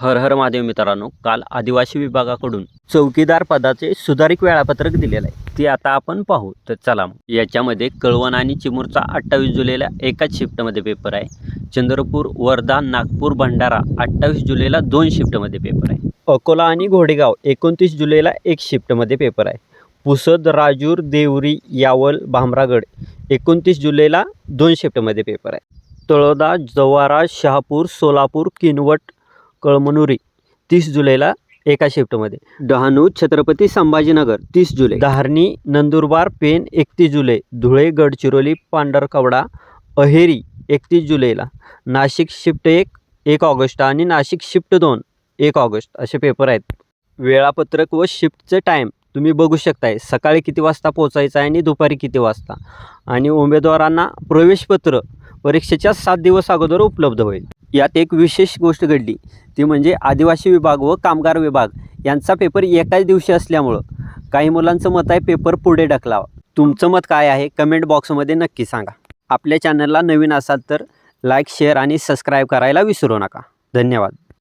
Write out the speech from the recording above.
हर हर महादेव मित्रांनो, काल आदिवासी विभागाकडून चौकीदार पदाचे सुधारित वेळापत्रक दिलेलं आहे, ते आता आपण पाहू. तर चला, याच्यामध्ये कळवण आणि चिमूरचा 28 जुलैला एकाच शिफ्टमध्ये पेपर आहे. चंद्रपूर, वर्धा, नागपूर, भंडारा 28 जुलैला 2 शिफ्टमध्ये पेपर आहे. अकोला आणि घोडेगाव 29 जुलैला 1 शिफ्टमध्ये पेपर आहे. पुसद, राजूर, देवरी, यावल, भामरागड 29 जुलैला 2 शिफ्टमध्ये पेपर आहे. तळोदा, जव्हारा, शहापूर, सोलापूर, किनवट, कळमनुरी 30 जुलैला एका शिफ्टमध्ये. डहाणू, छत्रपती संभाजीनगर 30 जुलै. धारणी, नंदुरबार, पेन 31 जुलै. धुळे, गडचिरोली, पांढरकवडा, अहेरी 31 जुलैला. नाशिक शिफ्ट 1 ऑगस्ट आणि नाशिक शिफ्ट 2 1 ऑगस्ट असे पेपर आहेत. वेळापत्रक व शिफ्टचे टाईम तुम्ही बघू शकताय. सकाळी किती वाजता पोचायचं आहे आणि दुपारी किती वाजता. आणि उमेदवारांना प्रवेशपत्र परीक्षेच्या 7 दिवस अगोदर उपलब्ध होईल. यात एक विशेष गोष्ट घडली, ती म्हणजे आदिवासी विभाग व कामगार विभाग यांचा पेपर एकाच दिवशी असल्यामुळं काही मुलांचं मत आहे पेपर पुढे ढकलावा. तुमचं मत काय आहे कमेंट बॉक्समध्ये नक्की सांगा. आपल्या चॅनलला नवीन असाल तर लाईक, शेअर आणि सबस्क्राईब करायला विसरू नका. धन्यवाद.